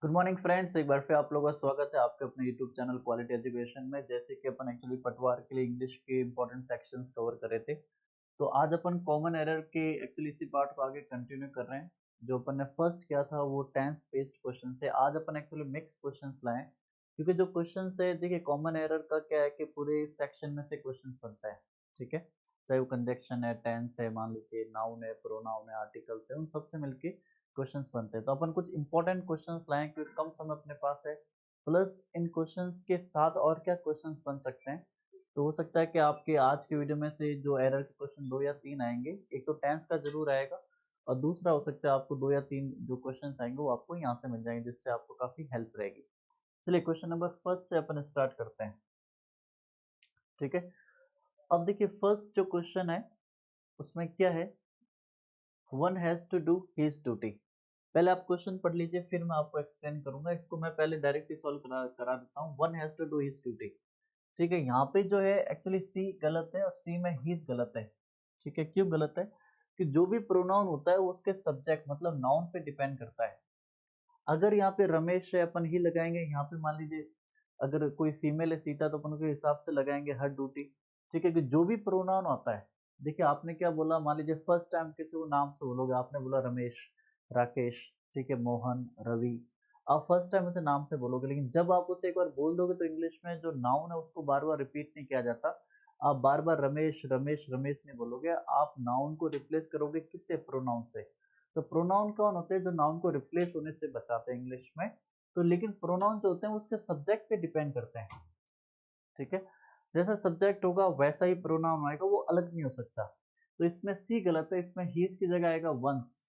Good morning friends, एक बार फिर आप लोगों का स्वागत है आपके अपने यूट्यूब चैनल क्वालिटी एजुकेशन में। जैसे कि अपन एक्चुअली पटवार के लिए इंग्लिश के इंपॉर्टेंट सेक्शंस कवर कर रहे थे, तो आज अपन कॉमन एरर के एक्चुअली इसी पार्ट को आगे कंटिन्यू कर रहे हैं। जो अपन ने फर्स्ट किया था वो टेंस बेस्ड क्वेश्चन थे। आज अपन एक्चुअली मिक्स क्वेश्चंस लाए, क्योंकि जो क्वेश्चन है देखिए, कॉमन एरर का क्या है कि पूरे सेक्शन में से क्वेश्चन बनता है। ठीक है, चाहे वो कंजक्शन है, टेंस है, मान लीजिए नाउन है, प्रोनाउन है, आर्टिकल्स है, उन सब से मिलके क्वेश्चंस बनते हैं। तो अपन कुछ इंपॉर्टेंट क्वेश्चंस लाएं क्योंकि कम समय अपने पास है, प्लस इन क्वेश्चंस के साथ और क्या क्वेश्चंस बन सकते हैं। तो हो सकता है कि आपके आज के वीडियो में से जो एरर के क्वेश्चन 2 या 3 आएंगे, एक तो टेंस का जरूर आएगा, और दूसरा हो सकता है आपको 2 या 3 जो क्वेश्चंस आएंगे वो आपको यहाँ से मिल जाएंगे, जिससे आपको काफी हेल्प रहेगी। चलिए क्वेश्चन नंबर फर्स्ट से अपन स्टार्ट करते हैं। ठीक है, अब देखिए फर्स्ट जो क्वेश्चन है उसमें क्या है, one has to do his duty. पहले आप क्वेश्चन पढ़ लीजिए, फिर मैं आपको एक्सप्लेन करूंगा। इसको मैं पहले डायरेक्टली सॉल्व करा देता हूँ। One has to do his duty. ठीक है, यहाँ पे जो है एक्चुअली सी गलत है और सी में हिज गलत है। ठीक है, क्यों गलत है? कि जो भी प्रोनाउन होता है वो उसके सब्जेक्ट मतलब नाउन पे डिपेंड करता है। अगर यहाँ पे रमेश है अपन ही लगाएंगे, यहाँ पे मान लीजिए अगर कोई फीमेल है सीता, तो अपन के हिसाब से लगाएंगे हर ड्यूटी। ठीक है, कि जो भी प्रोनाउन आता है, देखिए आपने क्या बोला, मान लीजिए फर्स्ट टाइम किसी को नाम से बोलोगे, आपने बोला रमेश, राकेश, ठीक है, मोहन, रवि। आप फर्स्ट टाइम उसे नाम से बोलोगे, लेकिन जब आप उसे एक बार बोल दोगे तो इंग्लिश में जो नाउन है उसको बार बार रिपीट नहीं किया जाता। आप बार बार रमेश रमेश रमेश नहीं बोलोगे, आप नाउन को रिप्लेस करोगे किससे? प्रोनाउन से। तो प्रोनाउन कौन होते हैं? जो नाउन को रिप्लेस होने से बचाते हैं इंग्लिश में। तो लेकिन प्रोनाउन जो होते हैं उसके सब्जेक्ट पे डिपेंड करते हैं। ठीक है, जैसा सब्जेक्ट होगा वैसा ही प्रोनाउन आएगा, वो अलग नहीं हो सकता। तो इसमें सी गलत है, इसमें हीज की जगह आएगा वंस,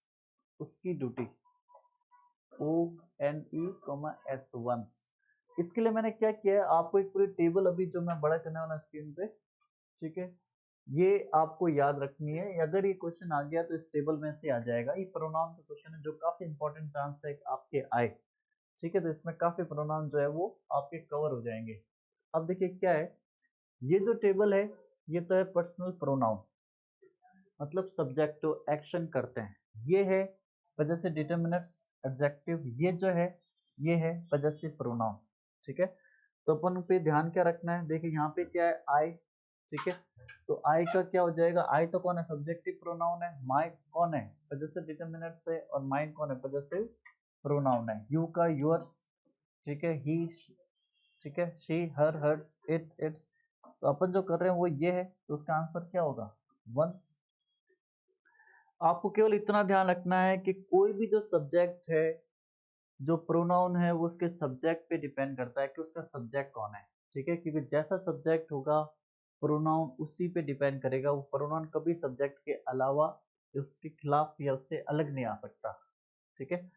उसकी duty. O N E S, ones. इसके लिए मैंने क्या किया है, आपको एक पूरी टेबल अभी जो मैं बड़ा करने वाला स्क्रीन पे, ठीक है, ये आपको याद रखनी है। अगर ये क्वेश्चन आ गया तो इस टेबल में से आ जाएगा। ये प्रोनाउन का क्वेश्चन है जो काफी इंपॉर्टेंट चांस है आपके आए। ठीक है, तो इसमें काफी प्रोनाउन जो है वो आपके कवर हो जाएंगे। अब देखिए क्या है, ये जो टेबल है ये तो है पर्सनल प्रोनाउन, मतलब सब्जेक्ट टू एक्शन करते हैं। ये है पजेसिव डिटरमिनेंट्स एडजेक्टिव, ये जो है ये है पजेसिव प्रोनाउन। ठीक है, तो अपन पे ध्यान क्या रखना है, देखिए यहाँ पे क्या है, आई। ठीक है, तो आई का क्या हो जाएगा, आई तो कौन है? सब्जेक्टिव प्रोनाउन है। माई कौन है? पजेसिव डिटरमिनेंट्स है। और माइन कौन है? पजेसिव प्रोनाउन है। यू का यूअर्स। ठीक है, ही, ठीक है, she, her, hers, it, its. तो अपन जो कर रहे हैं वो ये है, तो उसका आंसर क्या होगा? वंस। आपको केवल इतना ध्यान रखना है कि कोई भी जो सब्जेक्ट है, जो प्रोनाउन है, वो उसके सब्जेक्ट पे डिपेंड करता है कि उसका सब्जेक्ट कौन है। ठीक है, क्योंकि जैसा सब्जेक्ट होगा प्रोनाउन उसी पे डिपेंड करेगा। वो प्रोनाउन कभी सब्जेक्ट के अलावा, उसके खिलाफ या उससे अलग नहीं आ सकता। ठीक है,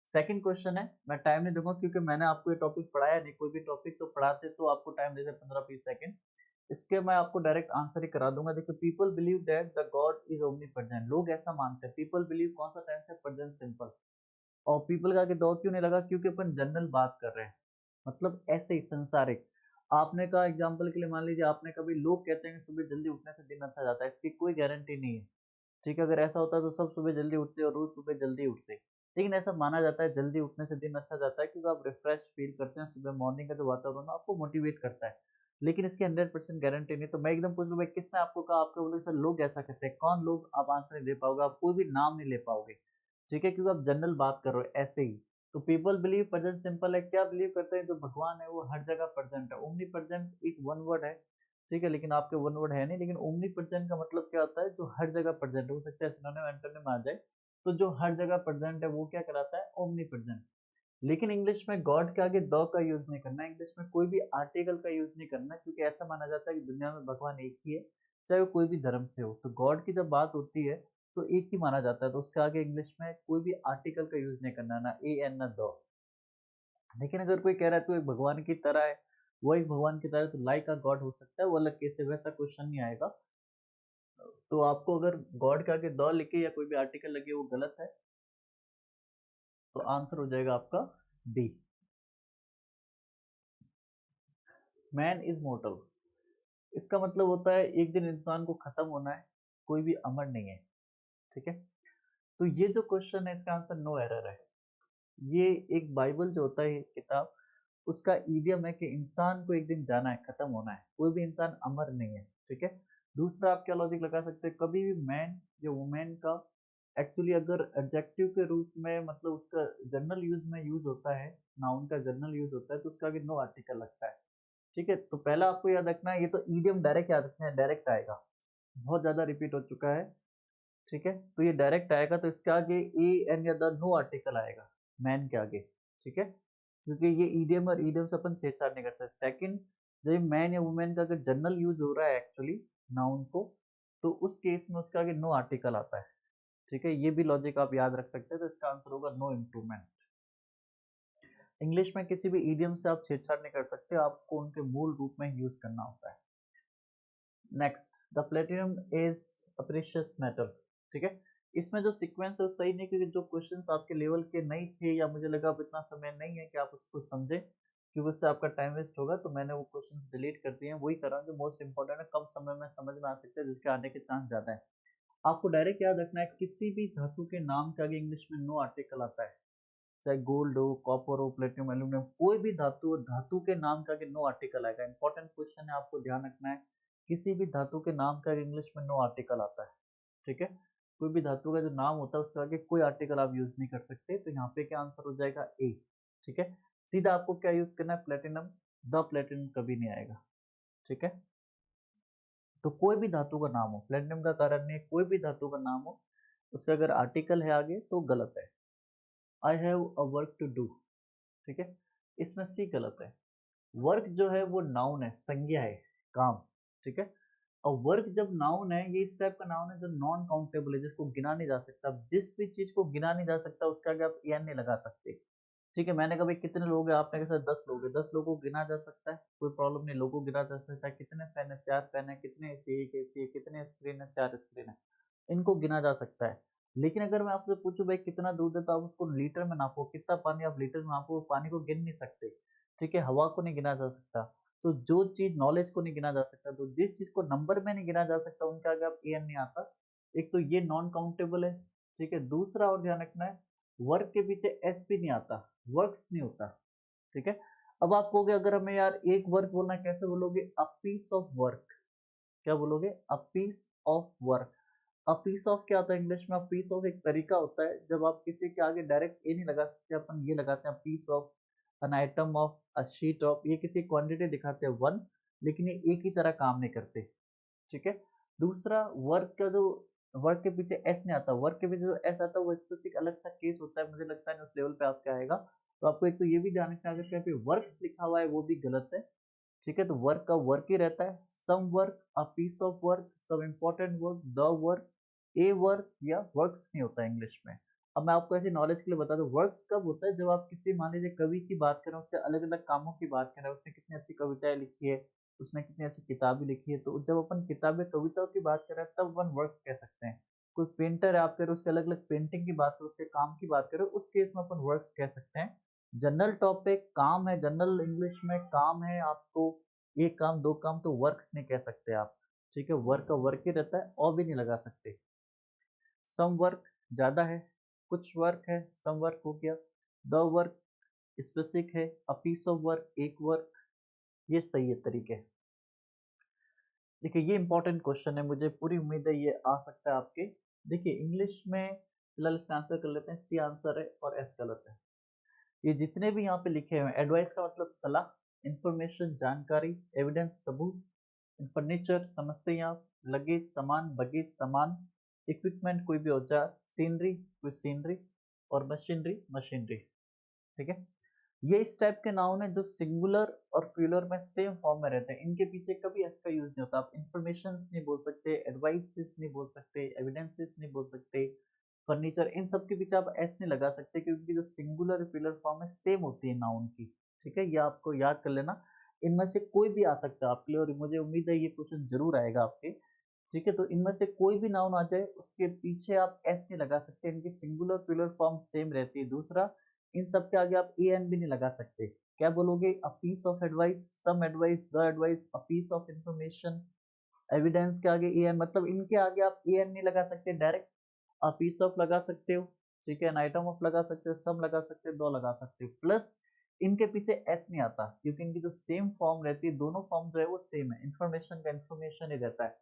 सेकंड क्वेश्चन है, मैं टाइम नहीं दूंगा क्योंकि मैंने आपको ये टॉपिक पढ़ाया नहीं। कोई भी टॉपिक तो पढ़ाते तो आपको टाइम देते 15-20 सेकंड, इसके मैं आपको डायरेक्ट आंसर ही करा दूंगा। देखिए, people believe that the God is omnipresent. लोग ऐसा मानते हैं। पीपल बिलीव कौन सा टेंस है? Present simple. और पीपल का आगे दो क्यों नहीं लगा? क्योंकि अपन जनरल बात कर रहे हैं, मतलब ऐसे ही संसारिक। आपने कहा एग्जाम्पल के लिए, मान लीजिए आपने कभी, लोग कहते हैं कि सुबह जल्दी उठने से दिन अच्छा जाता है, इसकी कोई गारंटी नहीं है। ठीक है, अगर ऐसा होता तो सब सुबह जल्दी उठते और रोज सुबह जल्दी उठते। लेकिन ऐसा माना जाता है जल्दी उठने से दिन अच्छा जाता है, क्योंकि आप रिफ्रेश फील करते हैं, सुबह मॉर्निंग का जो वातावरण आपको मोटिवेट करता है। लेकिन इसकी 100% गारंटी नहीं। तो मैं एकदम पूछ लूँ भाई, किसने आपको कहा? आपको बोले सर लोग ऐसा कहते हैं। कौन लोग? आप आंसर नहीं दे पाओगे, आप कोई भी नाम नहीं ले पाओगे। ठीक है, क्योंकि आप जनरल बात कर रहे हो ऐसे ही। तो पीपल बिलीव, प्रेजेंट सिंपल है, क्या बिलीव करते हैं? जो भगवान है वो हर जगह प्रेजेंट है। ओमनी प्रेजेंट एक वन वर्ड है। ठीक है, लेकिन आपके वन वर्ड है नहीं। लेकिन ओमनी प्रेजेंट का मतलब क्या होता है? जो हर जगह प्रेजेंट हो सकता है, सिनोनिम एंटोनिम आ जाए। तो जो हर जगह प्रेजेंट है वो क्या कहलाता है? Omni present. लेकिन इंग्लिश में गॉड के आगे द का यूज नहीं करना है, इंग्लिश में कोई भी आर्टिकल का यूज नहीं करना, क्योंकि ऐसा माना जाता है कि दुनिया में भगवान एक ही है, चाहे वो कोई भी धर्म से हो। तो गॉड की जब बात होती है तो एक ही माना जाता है, तो उसके आगे इंग्लिश में कोई भी आर्टिकल का यूज नहीं करना, ना ए एन ना द। लेकिन अगर कोई कह रहा है तू एक भगवान की तरह है, वो एक भगवान की तरह है, तो लाइक अ गॉड हो सकता है, वो अलग केस है, वैसा क्वेश्चन नहीं आएगा। तो आपको अगर गॉड के आगे द लिखे या कोई भी आर्टिकल लगे वो गलत है, तो आंसर हो जाएगा आपका डी। मैन इज मोर्टल, इसका मतलब होता है एक दिन इंसान को खत्म होना है, कोई भी अमर नहीं है। ठीक है, तो ये जो क्वेश्चन है इसका आंसर नो एरर है। ये एक बाइबल जो होता है किताब, उसका ईडियम है कि इंसान को एक दिन जाना है, खत्म होना है, कोई भी इंसान अमर नहीं है, ठीक है। दूसरा आप क्या लॉजिक लगा सकते हैं, कभी भी मैन या वुमेन का एक्चुअली अगर एडजेक्टिव के रूप में मतलब उसका जनरल यूज में यूज होता है, नाउन का जनरल यूज होता है, तो उसका आगे नो आर्टिकल लगता है, ठीक है। तो पहला आपको याद रखना है, ये तो ईडियम डायरेक्ट याद रखना है, डायरेक्ट आएगा, बहुत ज्यादा रिपीट हो चुका है, ठीक है। तो ये डायरेक्ट आएगा, तो इसके आगे ए एन या द नो आर्टिकल आएगा मैन के आगे, ठीक है, क्योंकि ये ईडियम और ईडियम से अपन छेड़छाड़ नहीं कर सकते। सेकंड, जब मैन या वुमेन का अगर जनरल यूज हो रहा है एक्चुअली नाउन को, तो उस केस में उसका आगे नो आर्टिकल आता है, ठीक है। ये भी लॉजिक आप याद रख सकते हैं, तो इसका आंसर होगा नो इम्प्रूवमेंट। इंग्लिश में किसी भी ईडियम से आप छेड़छाड़ नहीं कर सकते, आपको उनके मूल रूप में यूज करना होता है। Next, the platinum is a precious metal, ठीक है। इसमें जो सीक्वेंस है वो सही नहीं, क्योंकि जो क्वेश्चंस आपके लेवल के नहीं थे, या मुझे लगा अब इतना समय नहीं है कि आप उसको समझे, क्योंकि उससे आपका टाइम वेस्ट होगा, तो मैंने वो क्वेश्चंस डिलीट कर दिए हैं। वही कर रहा हूँ जो मोस्ट इंपॉर्टेंट है, कम समय में समझ में आ सकते हैं, जिसके आने के चांस ज्यादा है। आपको डायरेक्ट याद रखना है, किसी भी धातु के नाम के आगे इंग्लिश में नो आर्टिकल आता है, चाहे गोल्ड हो, कॉपर हो, प्लेटिनम, एल्यूमिनियम, कोई भी धातु हो, धातु के नाम का नो आर्टिकल आएगा। इंपॉर्टेंट क्वेश्चन है, आपको ध्यान रखना है, किसी भी धातु के नाम का इंग्लिश में नो आर्टिकल आता है, ठीक है। कोई भी धातु का जो नाम होता है उसके आगे कोई आर्टिकल आप यूज नहीं कर सकते, तो यहाँ पे क्या आंसर हो जाएगा ए, ठीक है। सीधा आपको क्या यूज करना है, प्लेटिनम, द प्लेटिनम कभी नहीं आएगा, ठीक है। तो कोई भी धातु का नाम हो, प्लेटिनम का कारण नहीं है, कोई भी धातु का नाम हो, उसका अगर आर्टिकल है आगे तो गलत है। I have a work to do, ठीक है, इसमें सी गलत है। वर्क जो है वो नाउन है, संज्ञा है, काम, ठीक है। और वर्क जब नाउन है, ये इस टाइप का नाउन है जो नॉन काउंटेबल है, जिसको गिना नहीं जा सकता। जिस भी चीज को गिना नहीं जा सकता उसका आगे आप एन नहीं लगा सकते, ठीक है। मैंने कभी कितने लोग हैं, आपने कैसे 10 लोग हैं, 10 लोगों को गिना जा सकता है, कोई प्रॉब्लम नहीं, लोगों को गिना जा सकता है। कितने फैन है, 4 फैन है, कितने एसी, एक एसी है, कितने स्क्रीन है, 4 स्क्रीन है, इनको गिना जा सकता है। लेकिन अगर मैं आपसे पूछूं भाई कितना दूध है, तो आप उसको लीटर में नापो, कितना पानी आप लीटर में नापो, पानी को गिन नहीं सकते, ठीक है। हवा को नहीं गिना जा सकता, तो जो चीज नॉलेज को नहीं गिना जा सकता, तो जिस चीज को नंबर में नहीं गिना जा सकता उनका आगे आप एन नहीं आता। एक तो ये नॉन काउंटेबल है, ठीक है। दूसरा और ध्यान रखना है, वर्क के पीछे एस भी नहीं आता, वर्क्स नहीं होता, ठीक है। अब आप कहोगे अगर हमें यार एक वर्क बोलना है, कैसे बोलोगे, अ पीस ऑफ वर्क, क्या बोलोगे, a piece of work. A piece of क्या होता है इंग्लिश में, अ पीस ऑफ एक तरीका होता है, जब आप किसी के आगे डायरेक्ट ए नहीं लगा सकते, अपन ये लगाते हैं piece of, an item of, a sheet of, ये किसी क्वांटिटी दिखाते हैं वन, लेकिन ये एक ही तरह काम नहीं करते, ठीक है। दूसरा, वर्क का जो, वर्क के पीछे एस नहीं आता, वर्क के पीछे जो एस आता है वो स्पेसिफिक अलग सा केस होता है, मुझे लगता है उस लेवल पे आपका आएगा। तो आपको एक तो ये भी ध्यान रखना है, अगर कहीं पे वर्क्स लिखा हुआ है वो भी गलत है, ठीक है। तो वर्क का वर्क ही रहता है, some work, a piece of work, some important work, the work, a work, या वर्क्स नहीं होता इंग्लिश में। अब मैं आपको ऐसी नॉलेज के लिए बता दूं, वर्क्स कब होता है, जब आप किसी मान लीजिए कवि की बात करें, उसके अलग अलग कामों की बात करें, उसने कितनी अच्छी कविताएं लिखी है, उसने कितनी अच्छी किताबें लिखी है, तो जब अपन किताबें कविताओं की बात कर रहे हैं तब अपन वर्क्स कह सकते हैं। कोई पेंटर है, आप कह रहे हो उसके अलग अलग पेंटिंग की बात करो, उसके काम की बात करो, उस केस में अपन वर्क्स कह सकते हैं। जनरल टॉपिक काम है, जनरल इंग्लिश में काम है, आपको एक काम दो काम, तो वर्क्स नहीं कह सकते आप, ठीक है। वर्क का वर्क ही रहता है, और भी नहीं लगा सकते। सम वर्क ज्यादा है, कुछ वर्क है, सम वर्क हो गया। द वर्क स्पेसिफिक है, अ पीस ऑफ वर्क एक वर्क, ये सही है तरीके। देखिए ये इंपॉर्टेंट क्वेश्चन है, मुझे पूरी उम्मीद है ये आ सकता है आपके। देखिए इंग्लिश में फिलहाल इसका आंसर कर लेते हैं, सी आंसर है और एस गलत है। ये जितने भी यहाँ पे लिखे हुए हैं, एडवाइस का मतलब सलाह, इंफॉर्मेशन जानकारी, एविडेंस सबूत, फर्नीचर समझते हैं आप, लगेज सामान, बगेज सामान, इक्विपमेंट कोई भी औजार, सीनरी कोई सीनरी, और मशीनरी मशीनरी, ठीक है। ये इस टाइप के नाउन है जो सिंगुलर और प्लूरल में सेम फॉर्म में रहते हैं, इनके पीछे कभी एस का यूज नहीं होता। आप इंफॉर्मेशन नहीं बोल सकते, एडवाइसेस नहीं बोल सकते, एविडेंसेस नहीं बोल सकते, फर्नीचर, इन सब के पीछे आप एस नहीं लगा सकते, क्योंकि जो सिंगुलर प्लूरल फॉर्म है सेम होती है नाउन की, ठीक है। ये आपको याद कर लेना, इनमें से कोई भी आ सकता है आपके लिए, और मुझे उम्मीद है ये क्वेश्चन जरूर आएगा आपके, ठीक है। तो इनमें से कोई भी नाउन आ जाए, उसके पीछे आप एस नहीं लगा सकते, इनकी सिंगुलर प्लूरल फॉर्म सेम रहती है। दूसरा, इन सब के आगे आप ए एन भी नहीं लगा सकते, क्या बोलोगे, a piece of advice, some advice, the advice, a piece of information, evidence के आगे ए एन, मतलब इनके आगे आप ए एन नहीं लगा सकते, डायरेक्ट अ पीस ऑफ लगा सकते हो, ठीक है, आइटम ऑफ लगा सकते हो, सम लगा सकते हो, दो लगा सकते हो, प्लस इनके पीछे एस नहीं आता क्योंकि इनकी जो सेम फॉर्म रहती है, दोनों फॉर्म जो है वो सेम है, इन्फॉर्मेशन का इन्फॉर्मेशन ही रहता है।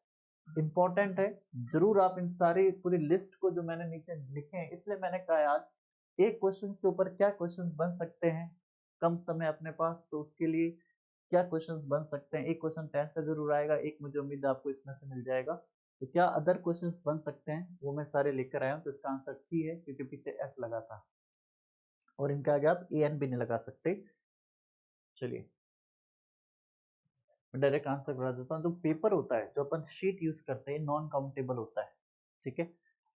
इंपॉर्टेंट है, जरूर आप इन सारी पूरी लिस्ट को जो मैंने नीचे लिखे हैं, इसलिए मैंने कहा आज एक क्वेश्चन के ऊपर क्या क्वेश्चंस बन सकते हैं, कम समय अपने पास, तो उसके लिए क्या क्वेश्चंस बन सकते हैं। एक क्वेश्चन टेंस का जरूर आएगा, एक मुझे उम्मीद है आपको इसमें से मिल जाएगा। तो क्या अदर क्वेश्चंस बन सकते हैं वो मैं सारे लेकर आया हूँ। तो इसका आंसर सी है क्योंकि पीछे एस लगा था और इनके आगे आप ए एन भी नहीं लगा सकते। चलिए मैं डायरेक्ट आंसर करा देता हूँ। जो पेपर होता है, जो अपन शीट यूज करते हैं, नॉन काउंटेबल होता है, ठीक है।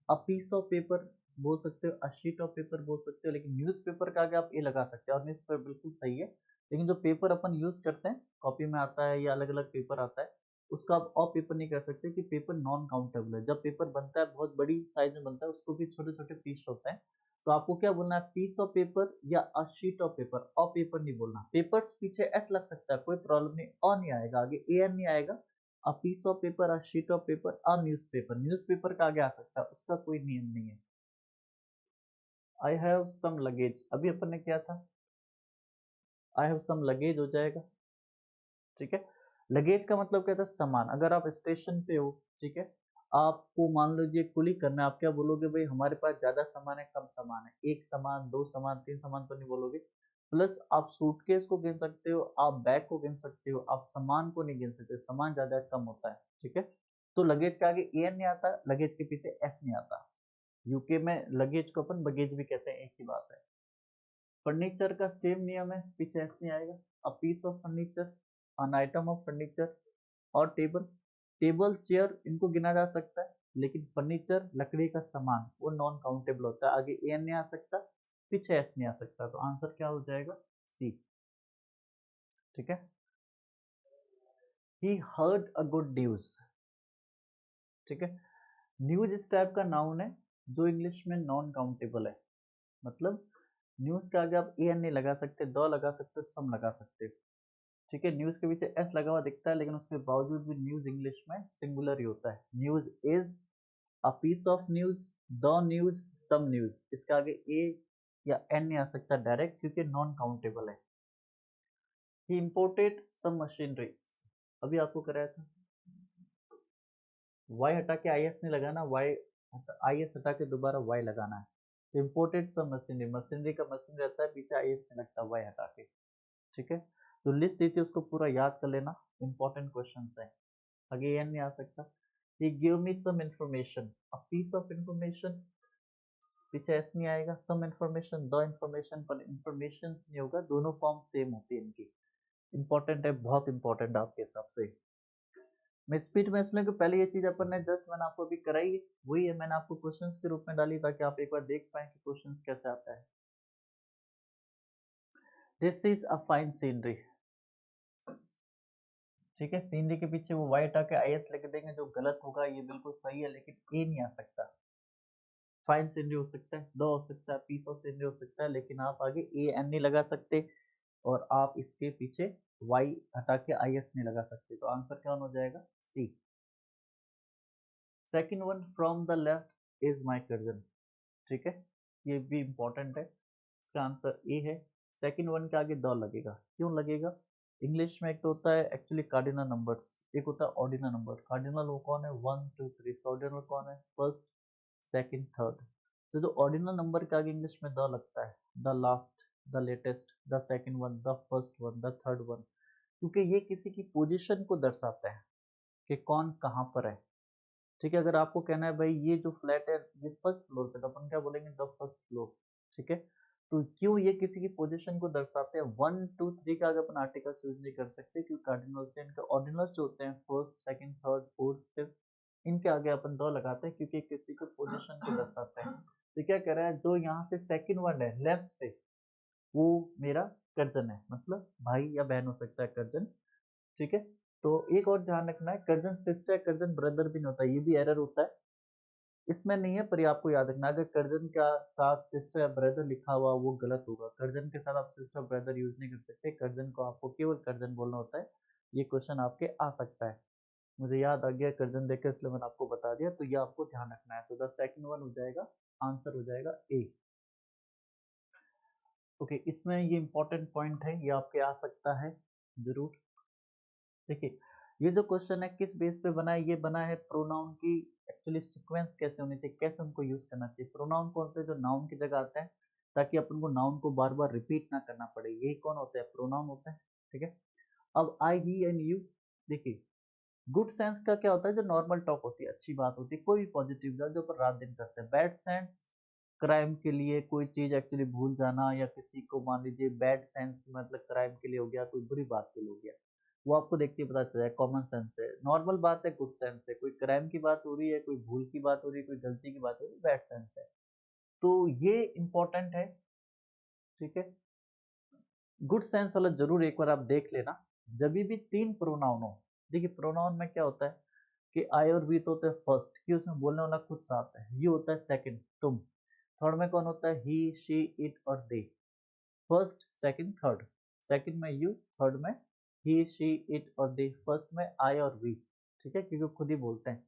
अ पीस ऑफ पेपर बोल सकते हो, अ शीट ऑफ पेपर बोल सकते हो, लेकिन न्यूज़पेपर का आगे आप ए लगा सकते हो और न्यूज़पेपर बिल्कुल सही है। लेकिन जो पेपर अपन यूज करते हैं, कॉपी में आता है या अलग अलग पेपर आता है, उसका आप ऑफ पेपर नहीं कर सकते कि पेपर नॉन काउंटेबल है। जब पेपर बनता है बहुत बड़ी साइज में बनता है, उसको भी छोटे छोटे पीस होते हैं, तो आपको क्या बोलना है, पीस ऑफ पेपर या अ sheet of paper, of paper नहीं बोलना। पेपर्स पीछे एस लग सकता है, कोई प्रॉब्लम नहीं, अ नहीं आएगा, आगे ए एन नहीं आएगा। A piece of paper, a sheet of paper, a newspaper, newspaper का आगे आ सकता है, उसका कोई नियम नहीं है। आई हैव सम लगेज, अभी अपन ने किया था, आई हैव सम लगेज हो जाएगा, ठीक है। लगेज का मतलब क्या था, सामान। अगर आप स्टेशन पे हो, ठीक है, आपको मान लीजिए कुली करना है, आप क्या बोलोगे, भाई हमारे पास ज्यादा सामान है, कम सामान है, एक सामान, दो सामान, तीन सामान तो नहीं बोलोगे। प्लस आप सूटकेस को गिन सकते हो, आप बैग को गिन सकते हो, आप सामान को नहीं गिन सकते, सामान ज्यादा कम होता है, ठीक है। तो लगेज के आगे एन नहीं आता, लगेज के पीछे एस नहीं आता। यूके में लगेज को अपन बगेज भी कहते हैं, एक ही बात है। फर्नीचर का सेम नियम है, पीछे एस नहीं आएगा। A piece of furniture, an item of furniture. और टेबल, टेबल चेयर इनको गिना जा सकता है, लेकिन फर्नीचर लकड़ी का सामान वो नॉन काउंटेबल होता है, आगे एन नहीं आ सकता, पीछे एस नहीं आ सकता। तो आंसर क्या हो जाएगा, सी, ठीक है। He heard a good news, ठीक है। न्यूज इस टाइप का नाउन है जो इंग्लिश में नॉन काउंटेबल है, मतलब न्यूज के आगे आप ए एन नहीं लगा सकते, द लगा सकते हो, सम लगा सकते हो, ठीक है। न्यूज के पीछे एस लगा हुआ दिखता है, लेकिन उसके बावजूद भी न्यूज इंग्लिश में सिंगुलर ही होता है। News is a piece of news, the news, some news, इसके आगे ए या एन नहीं आ सकता डायरेक्ट क्योंकि नॉन काउंटेबल है। ही इंपोर्टेड सम मशीनरी, अभी आपको कराया था, वाई हटा के आई एस नहीं लगाना, वाई आई एस हटा के दोबारा वाई लगाना है। इंपोर्टेड सम मशीनरी, मशीनरी का मशीन रहता है, पीछे आई एस नहीं लगता वाई हटा के, ठीक है। जो लिस्ट दी थी उसको पूरा याद कर लेना, इंपॉर्टेंट क्वेश्चन है, आगे एन नहीं आ सकता। he give me some information, a piece of information, पीछे एस नहीं आएगा। some information, the information, पर information नहीं होगा, दोनों फॉर्म सेम होती है इनकी। इंपॉर्टेंट है, बहुत इंपॉर्टेंट आपके हिसाब से। मैं स्पीड में इसलिए कि पहले ये चीज अपन ने जस्ट मैंने आपको अभी कराई है, वही है मैंने आपको क्वेश्चंस के रूप में डाली ताकि आप एक बार देख पाए कि क्वेश्चंस कैसे आता है। This is a fine scenery, ठीक है। सीनरी के पीछे वो वाई हटा के आई एस लिख देंगे, जो गलत होगा, ये बिल्कुल सही है, लेकिन ए नहीं आ सकता। फाइन सीनरी हो सकता है, दो हो सकता है, पीस ऑफ सीनरी हो सकता है, लेकिन आप आगे ए एन नहीं लगा सकते और आप इसके पीछे वाई हटा के आई एस नहीं लगा सकते। तो आंसर क्या हो जाएगा, C. Second one, from the left is my cousin, ठीक है, ये भी इंपॉर्टेंट है, इसका आंसर ए है। सेकेंड वन के आगे द लगेगा, क्यों लगेगा, इंग्लिश में एक तो होता है एक्चुअली कार्डिनल नंबर्स, एक होता है ऑर्डिनल नंबर। कार्डिनल वो कौन है, 1 2 3, इसका ऑर्डिनल कौन है, फर्स्ट, सेकंड, थर्ड। तो जो ऑर्डिनल नंबर के आगे इंग्लिश में द लगता है, the last, the latest, the second one, the first one, the third one, क्योंकि ये किसी की पोजीशन को दर्शाता है कि कौन कहाँ पर है, ठीक है। अगर आपको कहना है भाई ये जो फ्लैट है ये फर्स्ट फ्लोर पे, तो अपन क्या बोलेंगे, द फर्स्ट फ्लोर, ठीक है। तो क्यों ये किसी की पोजीशन को दर्शाते हैं, 1 2 3 का अगर अपन आर्टिकल्स यूज नहीं कर सकते, क्योंकि कार्डिनल से इनके ऑर्डिनल्स जो होते हैं, first, second, third, fourth, fifth, इनके आगे अपन द लगाते हैं क्योंकि किसी को पोजीशन को दर्शाते हैं। तो क्या कह रहा है, जो यहाँ से सेकंड वर्ड है लेफ्ट से, वो मेरा कर्जन है, मतलब भाई या बहन हो सकता है कर्जन, ठीक है। तो एक और ध्यान रखना है, कर्जन सिस्टर, कर्जन ब्रदर भी नहीं होता, ये भी एरर होता है, इसमें नहीं है, पर ये आपको याद रखना, अगर कर्जन का साथ सिस्टर या ब्रदर लिखा हुआ वो गलत होगा। कर्जन के साथ आप सिस्टर ब्रदर यूज नहीं कर सकते, कर्जन को आपको केवल कर्जन बोलना होता है। ये क्वेश्चन आपके आ सकता है, मुझे याद आ गया कर्जन देख के, इसलिए मैंने आपको बता दिया, तो ये आपको ध्यान रखना है। तो द सेकंड वन हो जाएगा आंसर हो जाएगा ए। ओके, इसमें ये इंपॉर्टेंट पॉइंट है, ये आपके आ सकता है जरूर। देखिए, ये जो क्वेश्चन है किस बेस पे बना है, ये बना है प्रोनाउन की एक्चुअली सीक्वेंस कैसे होनी चाहिए, कैसे उनको यूज करना चाहिए। प्रोनाउन कौन होते हैं, जो नाउन की जगह आते हैं, ताकि अपन को नाउन को बार बार रिपीट ना करना पड़े, यही कौन होता है, प्रोनाउन होता है। ठीक है, अब आई ही एंड यू। देखिए, गुड सेंस का क्या होता है, जो नॉर्मल टॉक होती है, अच्छी बात होती है, कोई भी पॉजिटिव जो अपन रात दिन करते हैं। बैड सेंस क्राइम के लिए, कोई चीज एक्चुअली भूल जाना, या किसी को मान लीजिए बैड सेंस मतलब क्राइम के लिए हो गया, कोई बुरी बात के लिए हो गया, वो आपको देखते ही पता चल जाए, कॉमन सेंस है। नॉर्मल बात है गुड सेंस है, कोई क्राइम की बात हो रही है, कोई भूल की बात हो रही है, कोई गलती की बात हो रही है, बैड सेंस है। तो ये इंपॉर्टेंट है। ठीक है, गुड सेंस वाला जरूर एक बार आप देख लेना। जब भी तीन प्रोनाउन हो, देखिए प्रोनाउन में क्या होता है कि आई और वी तो होते हैं फर्स्ट, कि उसमें बोलने वाला खुद सा आता है, यू होता है सेकंड तुम, थर्ड में कौन होता है, ही शी इट और दे। फर्स्ट सेकंड थर्ड, सेकंड में यू, थर्ड में ही शी इट और दे, फर्स्ट में आई और वी। ठीक है, क्योंकि खुद ही बोलते हैं।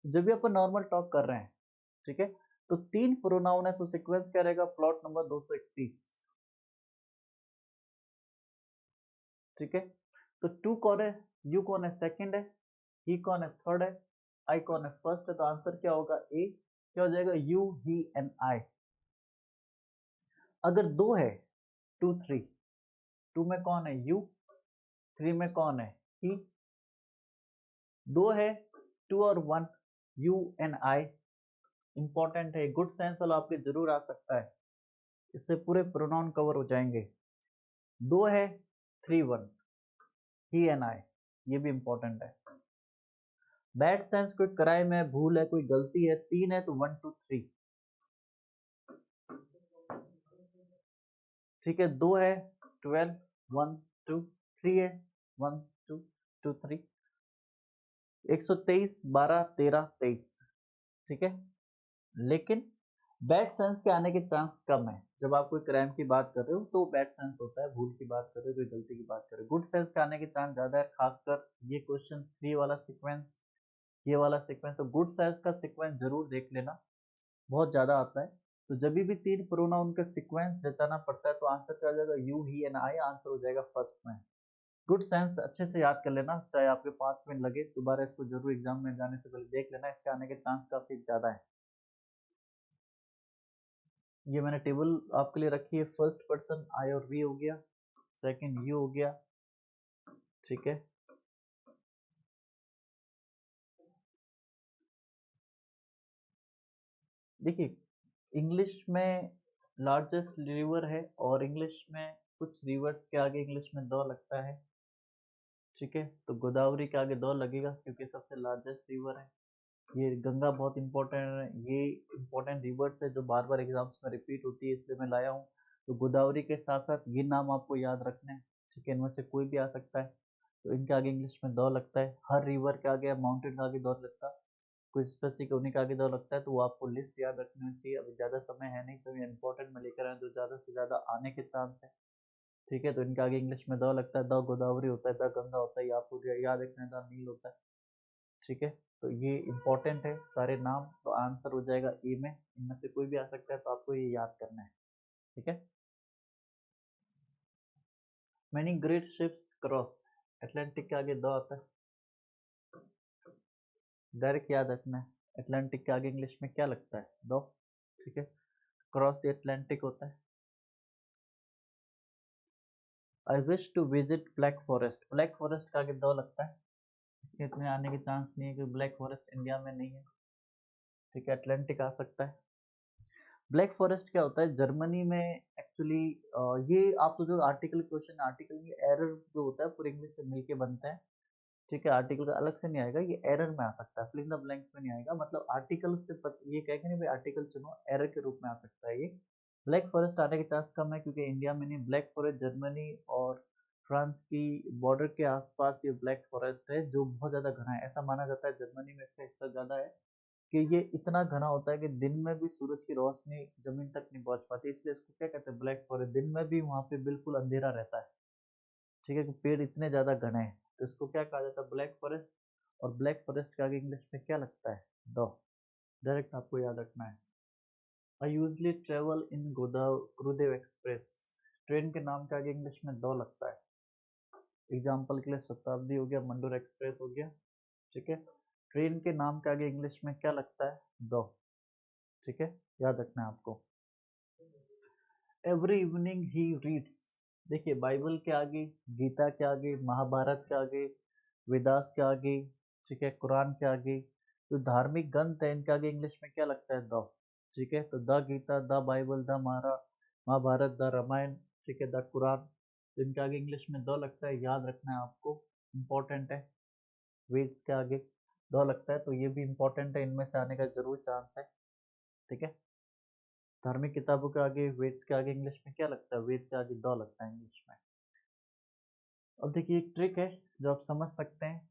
जब भी अपन नॉर्मल टॉक कर रहे हैं, ठीक है, तो तीन प्रोनाउन है, सो सीक्वेंस क्या रहेगा, प्लॉट नंबर 231। ठीक है, तो टू कौन है, यू कौन है, सेकंड है, ही कौन है, थर्ड है, आई कौन है, फर्स्ट है। तो आंसर क्या होगा, ए। क्या हो जाएगा, यू ही एंड आई। अगर दो है, टू थ्री, टू में कौन है, यू, थ्री में कौन है, ही, दो है, टू और one, you and I. Important है, गुड सेंस वाला आपके जरूर आ सकता है, इससे पूरे प्रोनाउन कवर हो जाएंगे। दो है, three one, he and I, ये भी इंपॉर्टेंट है। बैड सेंस कोई क्राइम है, भूल है, कोई गलती है, तीन है तो वन टू थ्री। ठीक है, दो है, 12, वन टू, थ्री है, वन टू, टू थ्री, 123, 12, 13, 23। ठीक है, लेकिन बैड सेंस के आने के चांस कम है। जब आप कोई क्राइम की बात कर रहे हो तो बैड सेंस होता है, भूल की बात कर रहे हो, कोई गलती की बात कर रहे हो। गुड सेंस के आने के चांस ज्यादा है, खासकर ये क्वेश्चन थ्री वाला सीक्वेंस, ये वाला सीक्वेंस। तो गुड सेंस का सीक्वेंस जरूर देख लेना, बहुत ज्यादा आता है। तो जब भी तीन प्रोनाउन का सीक्वेंस जचाना पड़ता है, तो आंसर क्या हो जाएगा, you he and I, answer हो जाएगा फर्स्ट में। गुड सेंस अच्छे से याद कर लेना, चाहे आपके 5 मिनट लगे, दोबारा इसको जरूर एग्जाम में जाने से पहले देख लेना, इसके आने के चांस काफी ज्यादा है। ये मैंने टेबल आपके लिए रखी है, फर्स्ट पर्सन आई और वी हो गया, सेकंड यू हो गया। ठीक है, देखिए इंग्लिश में लार्जेस्ट रिवर है, और इंग्लिश में कुछ रिवर्स के आगे इंग्लिश में द लगता है। ठीक है, तो गोदावरी के आगे द लगेगा, क्योंकि सबसे लार्जेस्ट रिवर है। ये गंगा बहुत इंपॉर्टेंट है, ये इंपॉर्टेंट रिवर्स है जो बार बार एग्जाम्स में रिपीट होती है, इसलिए मैं लाया हूँ। तो गोदावरी के साथ साथ ये नाम आपको याद रखना है। ठीक है, इनमें से कोई भी आ सकता है, तो इनके आगे इंग्लिश में द लगता है। हर रिवर के आगे, माउंटेन के आगे द लगता है, कोई स्पेसिफिक उन्हीं के आगे द लगता है, तो वो आपको लिस्ट याद रखनी चाहिए। अभी ज़्यादा समय है नहीं, तो ये इंपॉर्टेंट में लेकर आए जो ज़्यादा से ज़्यादा आने के चांस है। ठीक है, तो इनके आगे इंग्लिश में द लगता है, द गोदावरी होता है, द गंगा होता है, ये आपको याद रखना है, द नील होता है। ठीक है, तो ये इंपॉर्टेंट है सारे नाम, तो आंसर हो जाएगा ए में। इनमें से कोई भी आ सकता है, तो आपको ये याद करना है। ठीक है, many great ships cross, Atlantic के आगे द आता है, डायरेक्ट याद रखना है। अटलांटिक के आगे इंग्लिश में क्या लगता है, द। ठीक है, क्रॉस द अटलांटिक होता है। I wish to visit Black Forest, Black Forest का आगे द लगता है, इसके इतने आने के चांस नहीं है, क्योंकि ब्लैक फॉरेस्ट इंडिया में नहीं है। ठीक है, अटलांटिक आ सकता है। ब्लैक फॉरेस्ट क्या होता है, जर्मनी में एक्चुअली। ये आप जो आर्टिकल क्वेश्चन, आर्टिकल में एरर जो होता है पूरे इंग्लिश से मिलके बनता है। ठीक है, आर्टिकल का अलग से नहीं आएगा, ये एरर में आ सकता है, फिल इन द ब्लैंक्स में नहीं आएगा। मतलब आर्टिकल से ये कह के नहीं भाई आर्टिकल चुनो, एरर के रूप में आ सकता है ये। ब्लैक फॉरेस्ट आने के चांस कम है, क्योंकि इंडिया में नहीं। ब्लैक फॉरेस्ट जर्मनी और फ्रांस की बॉर्डर के आसपास ये ब्लैक फॉरेस्ट है, जो बहुत ज्यादा घना है। ऐसा माना जाता है जर्मनी में इसका हिस्सा ज्यादा है, कि ये इतना घना होता है कि दिन में भी सूरज की रोशनी जमीन तक नहीं पहुंच पाती, इसलिए इसको क्या कहते हैं, ब्लैक फॉरेस्ट। दिन में भी वहां पे बिल्कुल अंधेरा रहता है। ठीक है, कि पेड़ इतने ज्यादा घने हैं, तो इसको क्या कहा जाता है, ब्लैक फॉरेस्ट। और ब्लैक फॉरेस्ट के आगे इंग्लिश में क्या लगता है, द। डायरेक्ट आपको याद रखना है। I usually travel in Gurudev express. Train के नाम के आगे इंग्लिश में दो लगता है। एग्जाम्पल के लिए शताब्दी हो गया, मंडोर एक्सप्रेस हो गया। ठीक है, ट्रेन के नाम के आगे इंग्लिश में क्या लगता है? दो। ठीक है, याद रखना है आपको। Every evening he reads. देखिए, बाइबल के आगे, गीता के आगे, महाभारत के आगे, वेदास के आगे, ठीक है, कुरान के आगे, जो धार्मिक ग्रंथ है इनके आगे इंग्लिश में क्या लगता है? द। ठीक है, तो the Gita, the Bible, the Mahabharat, the Ramayan, ठीक है, द कुरान, तो इनके आगे इंग्लिश में द लगता है। याद रखना है आपको, इम्पोर्टेंट है। वेद्स के आगे द लगता है, तो ये भी इम्पोर्टेंट है, इनमें से आने का जरूर चांस है। ठीक है, धार्मिक किताबों के आगे, वेद्स के आगे इंग्लिश में क्या लगता है? वेद के आगे द लगता है इंग्लिश में। अब देखिए, एक ट्रिक है जो आप समझ सकते हैं।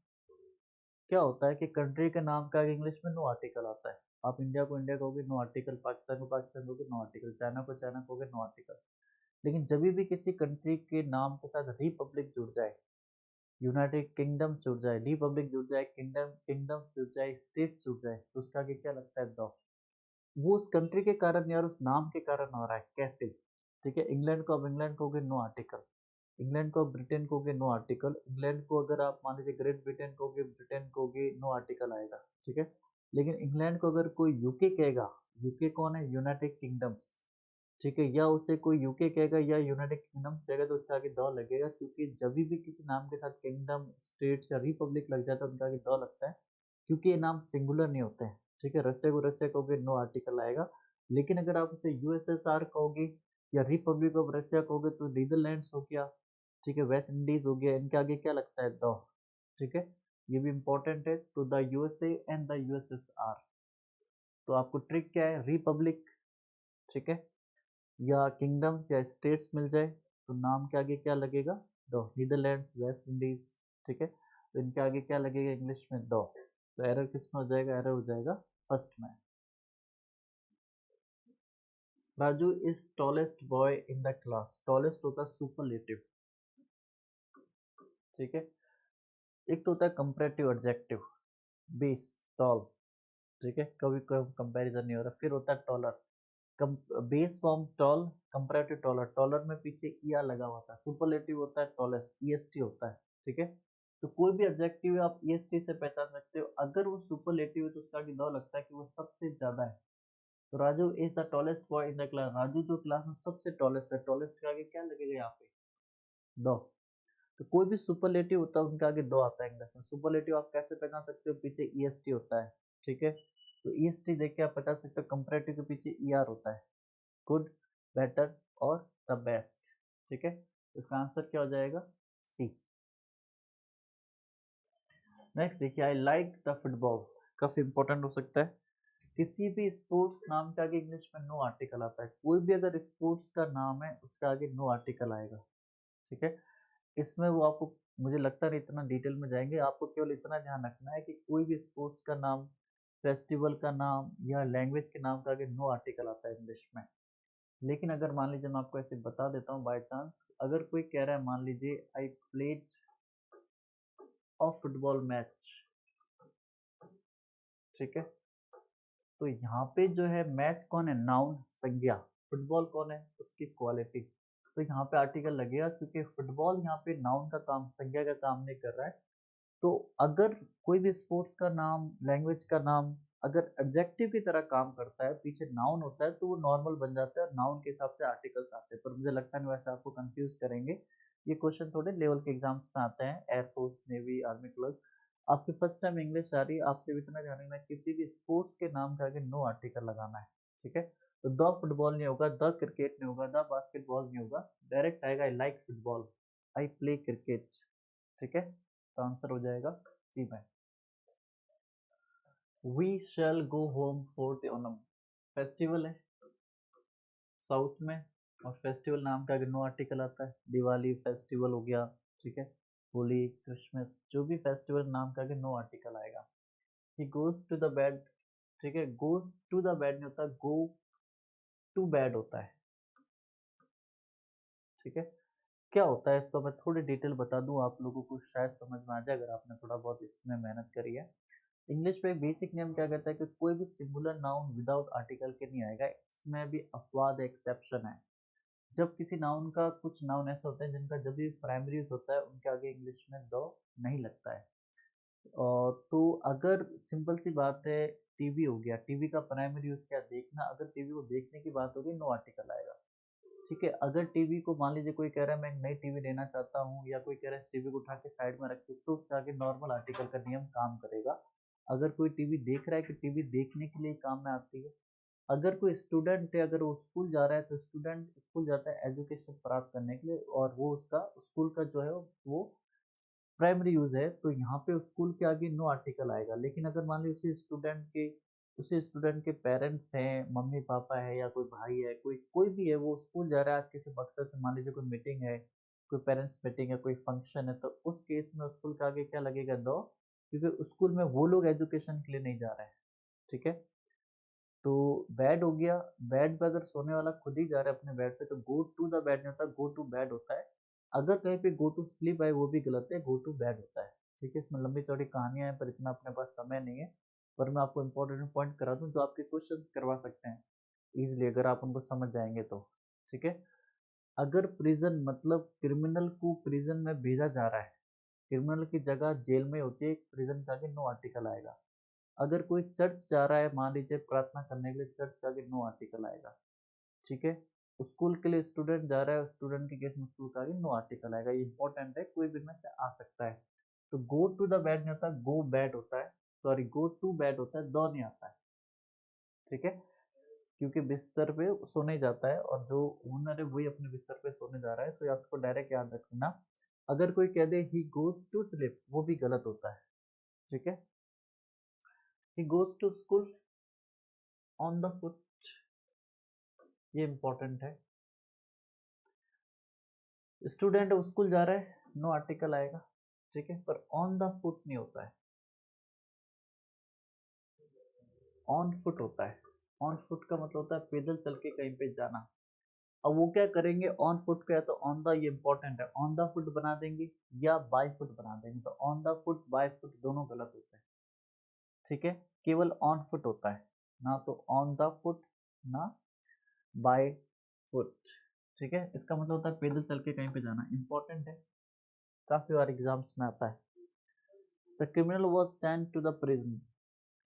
क्या होता है कि कंट्री के नाम का इंग्लिश में नो आर्टिकल आता है। आप इंडिया को इंडिया कहोगे, नो आर्टिकल। पाकिस्तान को पाकिस्तान कहोगे, नो आर्टिकल। चाइना को चाइना कहोगे, नो आर्टिकल। लेकिन जब भी किसी कंट्री के नाम के साथ रिपब्लिक जुड़ जाए, यूनाइटेड किंगडम जुड़ जाए, रिपब्लिक जुड़ जाए, किंगडम किंगडम जुड़ जाए, स्टेट जुड़ जाए, तो उसका आगे क्या लगता है? द। वो उस कंट्री के कारण या उस नाम के कारण हो रहा है। कैसे? ठीक है, इंग्लैंड को अब इंग्लैंड कहोगे, नो आर्टिकल। इंग्लैंड को ब्रिटेन कहोगे, नो आर्टिकल। इंग्लैंड को अगर आप मान लीजिए ग्रेट ब्रिटेन कहोगे, ब्रिटेन कहोगे, नो आर्टिकल आएगा। ठीक है, लेकिन इंग्लैंड को अगर कोई यूके कहेगा, यूके कौन है? United kingdoms. ठीक है, या उसे कोई यूके कहेगा या यूनाइटेड किंगडम्स कहेगा, तो उसका आगे द लगेगा, क्योंकि जब भी किसी नाम के साथ किंगडम, स्टेट्स या रिपब्लिक लग जाता है, उनका आगे द लगता है, क्योंकि ये नाम सिंगुलर नहीं होते हैं। ठीक है, रशिया को रशिया कहोगे, नो आर्टिकल आएगा। लेकिन अगर आप उसे यूएसएसआर कहोगे या रिपब्लिक ऑफ रशिया कहोगे, तो नीदरलैंड्स हो गया, ठीक है, वेस्ट इंडीज हो गया, इनके आगे क्या लगता है? द। ठीक है, ये भी इंपॉर्टेंट है। तो the USA and the USSR. तो आपको ट्रिक क्या है? रिपब्लिक, ठीक है, या किंगडम्स या स्टेट्स मिल जाए, तो नाम के आगे क्या लगेगा? द। Netherlands, West Indies. ठीक है, तो इनके आगे क्या लगेगा इंग्लिश में? द। तो एरर किस में हो जाएगा? एरर हो जाएगा फर्स्ट में। Raju is tallest boy in the class. Tallest होता है सुपरलेटिव। ठीक है, एक तो होता है कंपैरेटिव एडजेक्टिव, बेस, टॉल। ठीक है, कभी कोई कंपैरिजन नहीं हो रहा। फिर होता है taller, base form tall, comparative taller. Taller में पीछे ईआर लगा हुआ था। सुपरलेटिव होता है टॉलेस्ट, ईएसटी होता है। ठीक है, तो कोई भी एडजेक्टिव आप ईएसटी से पहचान सकते हो। अगर वो सुपरलेटिव है तो उसका आगे द लगता है कि वो सबसे ज्यादा है। तो Raju is the tallest boy in the class. Raju जो क्लास में सबसे टॉलेस्ट है, टॉलेस्ट के आगे क्या लगेगा यहाँ पे? द। तो कोई भी सुपरलेटिव होता है उनके आगे दो आता है इंग्लिश में। सुपरलेटिव आप कैसे पहचान सकते हो? पीछे ईएसटी होता है। ठीक है, तो ईएसटी देख के आप पहचान सकते हो। कंपैरेटिव के पीछे ईआर होता है, गुड, बेटर और द बेस्ट। ठीक है, इसका आंसर क्या हो जाएगा? सी। नेक्स्ट देखिए, आई लाइक द फुटबॉल। काफी इंपॉर्टेंट हो सकता है। किसी भी स्पोर्ट्स नाम के आगे इंग्लिश में नो आर्टिकल आता है। कोई भी अगर स्पोर्ट्स का नाम है उसका आगे नो आर्टिकल आएगा। ठीक है, इसमें वो आपको, मुझे लगता नहीं इतना डिटेल में जाएंगे। आपको केवल इतना ध्यान रखना है कि कोई भी स्पोर्ट्स का नाम, फेस्टिवल का नाम या लैंग्वेज के नाम का आगे नो आर्टिकल आता है इंग्लिश में। लेकिन अगर मान लीजिए, मैं आपको ऐसे बता देता हूँ बाय चांस, अगर कोई कह रहा है, मान लीजिए I played a football match. ठीक है, तो यहाँ पे जो है मैच कौन है? नाउन, संज्ञा। फुटबॉल कौन है? उसकी क्वालिटी। तो यहाँ पे आर्टिकल लगेगा, क्योंकि फुटबॉल यहाँ पे नाउन का काम, संज्ञा का काम नहीं कर रहा है। तो अगर कोई भी स्पोर्ट्स का नाम, लैंग्वेज का नाम अगर एडजेक्टिव की तरह काम करता है, पीछे नाउन होता है, तो वो नॉर्मल बन जाता है और नाउन के हिसाब से आर्टिकल्स आते हैं। पर मुझे लगता नहीं वैसे आपको कंफ्यूज करेंगे। ये क्वेश्चन थोड़े लेवल के एग्जाम्स में आते हैं, एयरफोर्स, नेवी, आर्मी क्लर्क। आपके फर्स्ट टाइम इंग्लिश आ रही है, आपसे भी इतना ध्यान रखना, किसी भी स्पोर्ट्स के नाम के आगे नो आर्टिकल लगाना है। ठीक है, तो द फुटबॉल नहीं होगा, द क्रिकेट नहीं होगा, द बास्केटबॉल नहीं होगा, डायरेक्ट आएगा I like football, I play cricket. ठीक है, तो आंसर हो जाएगा सी में। We shall go home for the Onam. Festival है साउथ में, और फेस्टिवल नाम का अगर नो आर्टिकल आता है, दिवाली फेस्टिवल हो गया। ठीक है, होली, क्रिसमस, जो भी फेस्टिवल नाम का अगर नो आर्टिकल आएगा। He goes to the bed. ठीक है, गोज टू द बेड नहीं होता, गो टू बेड होता है। ठीक है, क्या होता है इसका मैं थोड़ी डिटेल बता दूं, आप लोगों को शायद समझ में आ जाए अगर आपने थोड़ा बहुत इसमें मेहनत करी है। इंग्लिश में बेसिक नियम क्या कहता है कि कोई भी सिंगुलर नाउन विदाउट आर्टिकल के नहीं आएगा, इसमें भी अपवाद एक्सेप्शन है। जब किसी नाउन का, कुछ नाउन ऐसे होते हैं जिनका जब भी प्राइमरी यूज होता है उनके आगे इंग्लिश में दो नहीं लगता है। तो अगर सिंपल सी बात है, टीवी हो गया, टीवी का प्राइमरी यूज क्या देखना, अगर टीवी को देखने की बात होगी नो आर्टिकल आएगा। ठीक है, अगर टीवी को मान लीजिए कोई कह रहा है मैं एक नई टीवी लेना चाहता हूँ, या कोई कह रहा है टीवी को उठा के साइड में रखिए, तो उसके आगे नॉर्मल आर्टिकल का नियम काम करेगा। अगर कोई टीवी देख रहा है कि टीवी देखने के लिए काम में आती है। अगर कोई स्टूडेंट है, अगर वो स्कूल जा रहा है तो स्टूडेंट स्कूल जाता है एजुकेशन प्राप्त करने के लिए, और वो उसका स्कूल का जो है वो प्राइमरी यूज है, तो यहाँ पे स्कूल के आगे नो आर्टिकल आएगा। लेकिन अगर मान ली उसी स्टूडेंट के पेरेंट्स हैं, मम्मी पापा है या कोई भाई है, कोई कोई भी है, वो स्कूल जा रहा है आज किसी मकसद से, मान लीजिए कोई मीटिंग है, कोई पेरेंट्स मीटिंग है, कोई फंक्शन है, तो उस केस में स्कूल के आगे क्या लगेगा, नो, क्योंकि स्कूल में वो लोग एजुकेशन के लिए नहीं जा रहे हैं। ठीक है, तो बेड हो गया, बेड पे अगर सोने वाला खुद ही जा रहा है अपने बेड पे, तो गो टू द बेड नहीं होता, गो टू बेड होता है। अगर कहीं पे गो टू स्लीप आए वो भी गलत है, गो टू बेड होता है। ठीक है, इसमें लंबी चौड़ी कहानियां हैं पर इतना अपने पास समय नहीं है, पर मैं आपको इंपॉर्टेंट पॉइंट करा दूं जो आपके क्वेश्चन करवा सकते हैं इजिली अगर आप उनको समझ जाएंगे तो। ठीक है, अगर प्रिजन मतलब क्रिमिनल को प्रिजन में भेजा जा रहा है, क्रिमिनल की जगह जेल में होती है, प्रिजन का आगे नो आर्टिकल आएगा। अगर कोई चर्च जा रहा है, मान लीजिए प्रार्थना करने के लिए, चर्च का आगे नो आर्टिकल आएगा। ठीक है, स्कूल के लिए स्टूडेंट जा रहा है, स्टूडेंट के केस में स्कूल का आगे नो आर्टिकल आएगा, ये इंपॉर्टेंट है, कोई भी में से आ सकता है। तो गो टू द बेड नहीं होता, गो बेड होता है, सॉरी गो टू बेड होता है, दो नहीं आता है। ठीक है, क्योंकि बिस्तर पे सोने जाता है और जो ओनर है वही अपने बिस्तर पे सोने जा रहा है, तो ये आपको डायरेक्ट याद रखना। अगर कोई कह दे ही गोज टू स्लीप, वो भी गलत होता है। ठीक है, he goes to school on the foot, ये इंपॉर्टेंट है। स्टूडेंट स्कूल जा रहा है, नो आर्टिकल आएगा। ठीक है, पर ऑन द फुट नहीं होता है, ऑन फुट होता है। ऑन फुट का मतलब होता है पैदल चल के कहीं पे जाना। अब वो क्या करेंगे, ऑन फुट का है तो ऑन द, ये इंपॉर्टेंट है, ऑन द फुट बना देंगे या बाय फुट बना देंगे, तो on the foot by foot दोनों गलत होते हैं। ठीक है, केवल ऑन फुट होता है, ना तो ऑन द फुट ना बाय फुट। ठीक है, इसका मतलब होता है पैदल चल के कहीं पे जाना, इंपॉर्टेंट है, काफी बार एग्जाम्स में आता है। The criminal was sent to the prison,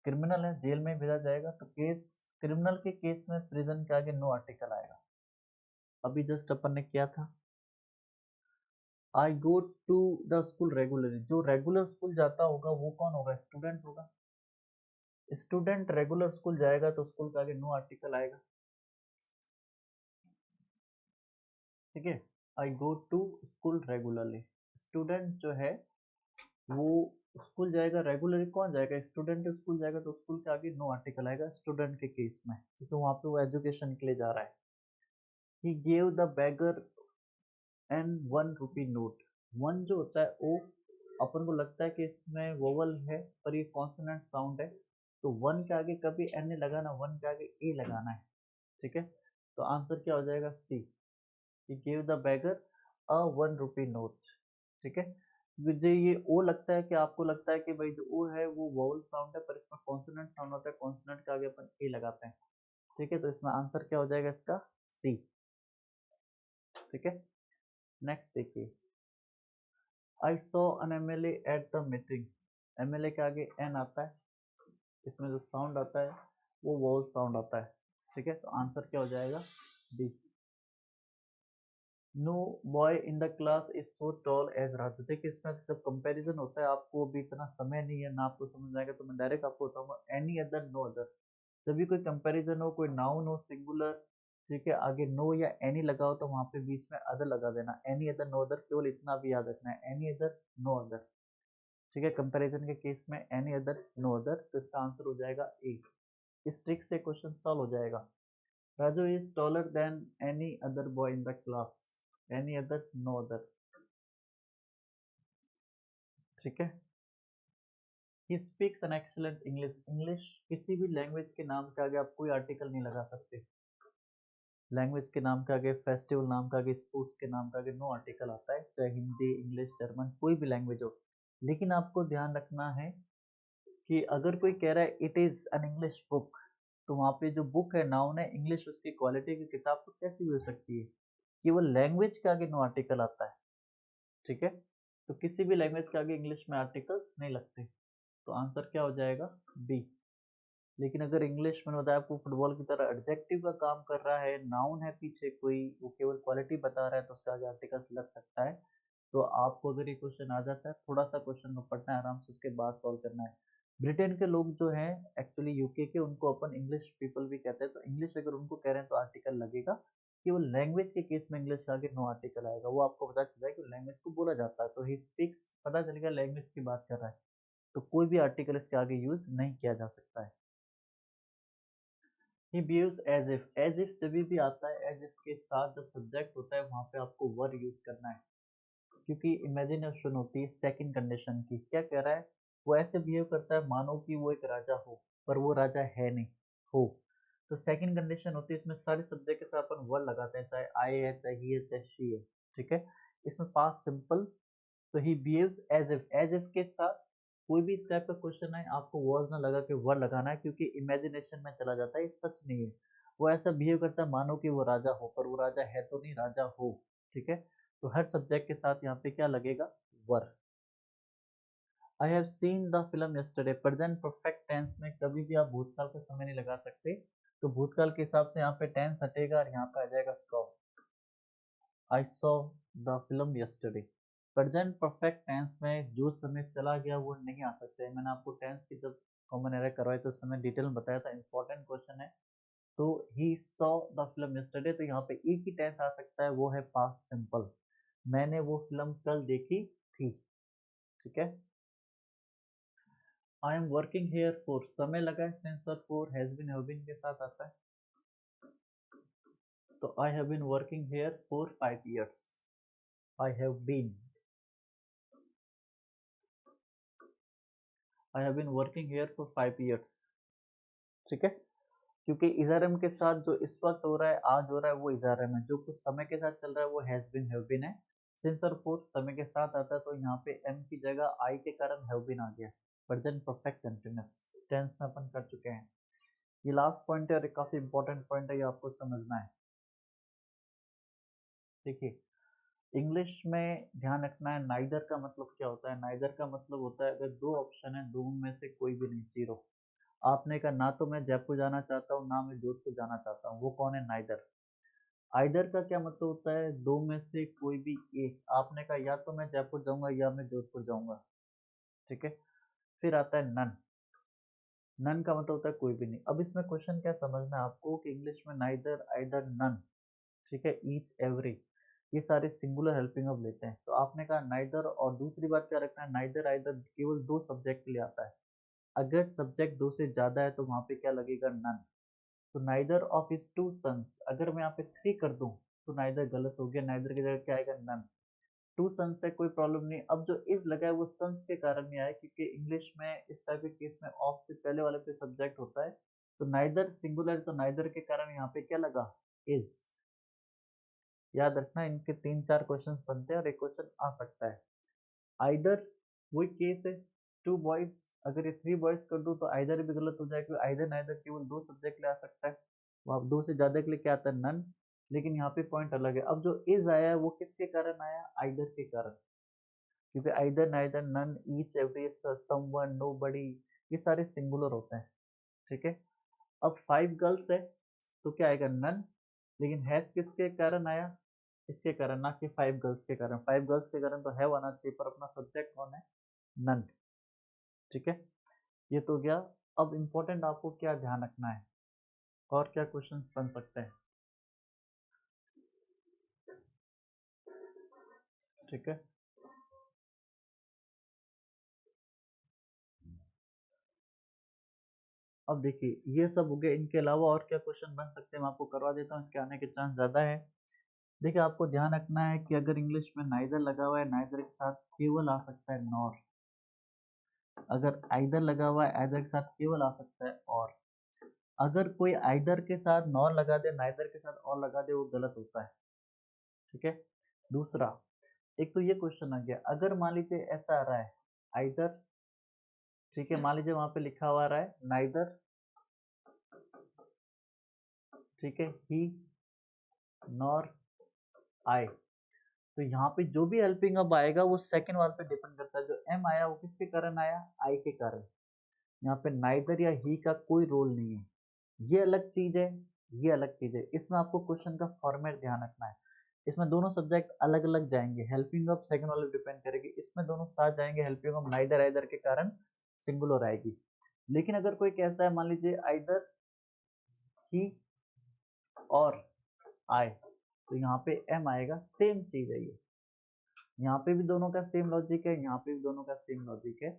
criminal है जेल में भेजा जाएगा, तो केस, क्रिमिनल के केस में प्रिजन के आगे नो आर्टिकल आएगा। अभी जस्ट अपन ने किया था, I go to the school regularly, जो रेगुलर स्कूल जाता होगा वो कौन होगा, स्टूडेंट होगा। स्टूडेंट रेगुलर स्कूल जाएगा तो स्कूल के आगे नो आर्टिकल आएगा। ठीक है, I go to school regularly, student जो है वो स्कूल जाएगा, रेगुलरली कौन जाएगा, स्टूडेंट स्कूल जाएगा, तो स्कूल के आगे नो आर्टिकल आएगा स्टूडेंट के केस में, क्योंकि वहां पे वो एजुकेशन के लिए जा रहा है। ही gave the bagger and 1 rupee note, one जो होता है वो अपन को लगता है कि इसमें वोवल है पर ये कॉन्सोनेंट साउंड है, तो वन के आगे कभी एन नहीं लगाना, वन के आगे ए लगाना है। ठीक है, तो आंसर क्या हो जाएगा, C. He gave the beggar a 1 rupee note. ठीक है, मुझे ये ओ लगता है कि आपको लगता है कि भाई जो ओ है वो वोवल साउंड है, पर इसमें कॉन्सोनेंट साउंड होता है, कॉन्सोनेंट के आगे अपन ए लगाते हैं। ठीक है, तो इसमें आंसर क्या हो जाएगा इसका, सी। ठीक है, नेक्स्ट देखिए, I saw an MLA at the meeting, MLA के आगे एन आता है, इसमें जो साउंड आता है वो वोवल साउंड आता है। ठीक है, तो आंसर क्या हो जाएगा, D. No boy in the class is so tall as Raju, देखिए इसमें जब कंपैरिजन होता है, आपको अभी इतना समय नहीं है ना आपको समझ आएगा, तो मैं डायरेक्ट आपको बताऊंगा एनी अदर नो अदर, जब भी कोई कंपैरिजन हो, कोई नाउन हो सिंगुलर, ठीक है, आगे नो या एनी लगा हो तो वहां पे बीच में अदर लगा देना, एनी अदर नो अदर, केवल इतना भी याद रखना है, एनी अदर नो अदर। ठीक है, कंपैरिजन के केस में एनी अदर नो अदर, तो इसका आंसर हो जाएगा ए। इस ट्रिक से क्वेश्चन सॉल्व हो जाएगा। Raju is taller than any other boy in the class, any other no other. ठीक है, he speaks an excellent English, English किसी भी लैंग्वेज के नाम के आगे आप कोई आर्टिकल नहीं लगा सकते, लैंग्वेज के नाम के आगे, फेस्टिवल नाम के आगे, स्पोर्ट्स के नाम के आगे नो आर्टिकल आता है, चाहे हिंदी इंग्लिश जर्मन कोई भी लैंग्वेज हो। लेकिन आपको ध्यान रखना है कि अगर कोई कह रहा है it is an English book, तो वहां पे जो बुक है नाउन है, इंग्लिश उसकी क्वालिटी की किताब तो कैसी भी हो सकती है, केवल लैंग्वेज के आगे नो आर्टिकल आता है। ठीक है, तो किसी भी लैंग्वेज के आगे इंग्लिश में आर्टिकल्स नहीं लगते, तो आंसर क्या हो जाएगा, बी। लेकिन अगर इंग्लिश में बताया आपको फुटबॉल की तरह एडजेक्टिव का काम कर रहा है, नाउन है पीछे कोई, वो केवल क्वालिटी बता रहा है, तो उसका आगे आर्टिकल्स लग सकता है। तो आपको अगर ये क्वेश्चन आ जाता है, थोड़ा सा क्वेश्चन को पढ़ना है आराम से, उसके बाद सॉल्व करना है। ब्रिटेन के लोग जो हैं एक्चुअली यूके के, उनको अपन इंग्लिश पीपल भी कहते हैं, तो इंग्लिश अगर उनको कह रहे हैं तो आर्टिकल लगेगा। केवल लैंग्वेज के केस में इंग्लिश के आगे नो आर्टिकल आएगा, वो आपको पता चल जाए कि लैंग्वेज को बोला जाता है, तो ही स्पीक्स, पता चलेगा लैंग्वेज की बात कर रहा है, तो कोई भी आर्टिकल इसके आगे यूज नहीं किया जा सकता है। ही बिहेव्स एज इफ जब भी आता है, एज इफ के साथ जब सब्जेक्ट होता है वहां पे आपको वर यूज करना है, क्योंकि इमेजिनेशन होती है सेकंड कंडीशन की। क्या कह रहा है, वो ऐसे बिहेव करता है मानो कि वो एक राजा हो, पर वो राजा है नहीं, हो। तो सेकंड कंडीशन होती है, इसमें सारे सब्जेक्ट के साथ अपन वर लगाते हैं, चाहे आई है, चाहे ही है, चाहे शी है। ठीक है, इसमें पास्ट सिंपल, तो ही बिहेव्स एज इफ के साथ कोई भी इस टाइप का क्वेश्चन है, आपको वर्ड्स ना लगा के वर्ड लगाना है, क्योंकि इमेजिनेशन में चला जाता है, ये सच नहीं है। वो ऐसा बिहेव करता है मानो कि वो राजा हो, पर वो राजा है तो नहीं, राजा हो। ठीक है, तो हर सब्जेक्ट के साथ यहाँ पे क्या लगेगा, वर। I have seen the film yesterday, present perfect tense में कभी भी आप भूतकाल का समय नहीं लगा सकते, तो भूतकाल के हिसाब से यहाँ पे टेंस हटेगा और यहाँ पे आ जाएगा saw. I saw the film yesterday. Present perfect tense में जो समय चला गया वो नहीं आ सकता है। मैंने आपको टेंस की जब कॉमन एरर करवाई तो उस समय डिटेल में बताया था, इंपॉर्टेंट क्वेश्चन है। तो he saw the film yesterday, तो यहाँ पे एक ही टेंस आ सकता है, वो है पास्ट सिंपल, मैंने वो फिल्म कल देखी थी। ठीक है, I am working here for, समय लगा है, सिंस और for has been have been के साथ आता है, तो I have been working here for 5 years, I have been, I have been working here for 5 years। ठीक है, क्योंकि इजरम के साथ जो इस वक्त हो रहा है, आज हो रहा है, वो इजरम है, जो कुछ समय के साथ चल रहा है वो हैज बीन हैव बीन है। सिंस और फॉर समय के साथ आता है, तो यहाँ पे एम की जगह आई के कारण हैव बीन आ गया। प्रेजेंट परफेक्ट कंटीन्यूअस टेंस में अपन कर चुके हैं। ये लास्ट पॉइंट है और काफी इंपॉर्टेंट पॉइंट है, ये आपको समझना है। देखिए, इंग्लिश में ध्यान रखना है, नाइदर का मतलब क्या होता है। नाइदर का मतलब होता है अगर दो ऑप्शन है, दो में से कोई भी नहीं, जीरो। आपने कहा ना तो मैं जयपुर जाना चाहता हूँ, ना मैं जोधपुर जाना चाहता हूँ, वो कौन है, नाइदर। आइदर का क्या मतलब होता है, दो में से कोई भी एक। आपने कहा या तो मैं जयपुर जाऊंगा या मैं जोधपुर जाऊंगा। ठीक है, फिर आता है नन। नन का मतलब होता है कोई भी नहीं। अब इसमें क्वेश्चन क्या समझना है आपको, कि इंग्लिश में नाइदर, आइदर, नन, ठीक है, ईच, एवरी, ये सारे सिंगुलर हेल्पिंग ऑफ लेते हैं। तो आपने कहा नाइदर, और दूसरी बात क्या रखना है, नाइदर आइदर केवल दो सब्जेक्ट के लिए आता है। अगर सब्जेक्ट दो से ज्यादा है तो वहां पे क्या लगेगा, नन। तो neither of his two sons, अगर मैं यहाँ पे थ्री कर दूं तो नाइदर गलत हो गया, नाइदर की जगह क्या आएगा, नन। टू सन्स से कोई प्रॉब्लम नहीं। अब जो इज लगा है वो सन्स के कारण नहीं आया, क्योंकि इंग्लिश में इस टाइप के केस में ऑफ से पहले वाले पे सब्जेक्ट होता है। तो नाइदर सिंगुलर, तो नाइदर के कारण यहाँ पे क्या लगा, इज। याद रखना, इनके तीन चार क्वेश्चंस बनते हैं और एक क्वेश्चन आ सकता है। आइदर वही केस है, टू बॉयज, अगर ये थ्री बॉयज कर दूं तो आइदर भी गलत हो जाएगा, आइदर नाइदर केवल दो सब्जेक्ट ले आ सकता है, वहां दो से ज्यादा के लिए क्या आता है, नन। लेकिन यहाँ पे पॉइंट अलग है, अब जो इज आया है वो किसके कारण आया, आइदर के कारण, क्योंकि either, neither, none, each, every, someone, nobody, ये सारे सिंगुलर होते हैं। ठीक है, अब 5 गर्ल्स है तो क्या आएगा, नन। लेकिन हैज किसके कारण आया, इसके कारण, ना कि 5 गर्ल्स के कारण। 5 गर्ल्स के कारण तो हैव आना चाहिए, पर अपना सब्जेक्ट कौन है, नन। ठीक है, ये तो गया। अब इम्पोर्टेंट आपको क्या ध्यान रखना है, और क्या क्वेश्चंस बन सकते हैं। ठीक है, अब देखिए ये सब हो गया, इनके अलावा और क्या क्वेश्चन बन सकते हैं मैं आपको करवा देता हूँ, इसके आने के चांस ज्यादा है। देखिए, आपको ध्यान रखना है कि अगर इंग्लिश में नाइदर लगा हुआ है, नाइदर के साथ केवल आ सकता है नॉर। अगर आइदर लगा हुआ है, आइदर के साथ केवल आ सकता है और। अगर कोई आइदर के साथ नॉर लगा दे, नाइदर के साथ और लगा दे, वो गलत होता है। ठीक है, दूसरा, एक तो ये क्वेश्चन आ गया, अगर मान लीजिए ऐसा आ रहा है, आइदर ठीक है, मान लीजिए वहां पे लिखा हुआ रहा है नाइदर, ठीक है, ही नॉर आई। तो यहाँ पे जो भी हेल्पिंग अब आएगा वो सेकंड वर्ब पे डिपेंड करता है। जो एम आया वो किसके कारण आया, आई के कारण। यहाँ पे नाइदर या ही का कोई रोल नहीं है, ये अलग चीज है, ये अलग चीज है। इसमें आपको क्वेश्चन का फॉर्मेट ध्यान रखना है। इसमें दोनों सब्जेक्ट अलग अलग जाएंगे, हेल्पिंग ऑफ सेकंड वाले डिपेंड करेगी, इसमें दोनों साथ जाएंगे, हेल्पिंग ऑफ नाइदर आइदर के कारण सिंगुलर आएगी। लेकिन अगर कोई कहता है मान लीजिए आइदर ही और आई, तो यहाँ पे एम आएगा, सेम चीज है ये। यहाँ पे भी दोनों का सेम लॉजिक है, यहाँ पे भी दोनों का सेम लॉजिक है।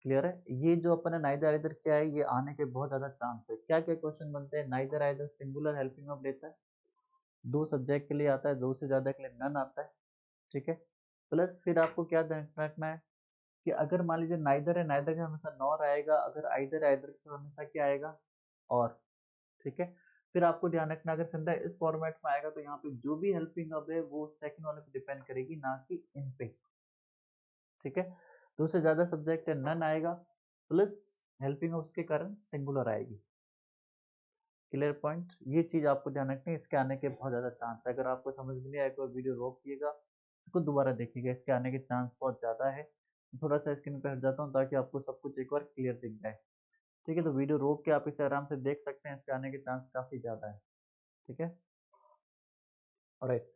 क्लियर है। ये जो अपन ने नाइदर आइदर क्या है, ये आने के बहुत ज्यादा चांस है। क्या क्या क्वेश्चन बनते हैं, neither either singular helping of लेता है, दो सब्जेक्ट के लिए आता है, दो से ज्यादा के लिए नन आता है, ठीक है। प्लस फिर आपको क्या ध्यान रखना है कि अगर मान लीजिए नाइदर है, नाइदर के हमेशा नॉर आएगा, अगर आइदर है, आइदर के साथ हमेशा क्या आएगा, और, ठीक है। फिर आपको ध्यान रखना अगर सेंटेंस इस फॉर्मेट में आएगा तो यहाँ पे जो भी हेल्पिंग ऑफ है वो सेकंड वाले पे डिपेंड करेगी, ना कि इन पे, ठीक है। दो से ज्यादा सब्जेक्ट है, नन आएगा, प्लस हेल्पिंग ऑफ के कारण सिंगुलर आएगी। क्लियर पॉइंट, ये चीज आपको ध्यान रखनी है। इसके आने के बहुत ज्यादा चांस है। अगर आपको समझ में नहीं आया तो वीडियो रोकिएगा, इसको दोबारा देखिएगा, इसके आने के चांस बहुत ज्यादा है। थोड़ा सा स्क्रीन पे हट जाता हूँ ताकि आपको सब कुछ एक बार क्लियर दिख जाए, ठीक है। तो वीडियो रोक के आप इसे आराम से देख सकते हैं, इसके आने के चांस काफी ज्यादा है, ठीक है। ऑलराइट,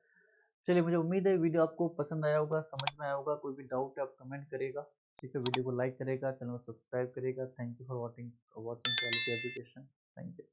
चलिए, मुझे उम्मीद है वीडियो आपको पसंद आया होगा, समझ में आया होगा। कोई भी डाउट है आप कमेंट करेगा, ठीक है। वीडियो को लाइक करेगा, चैनल को सब्सक्राइब करेगा। Thank you for watching quality education. Thank you.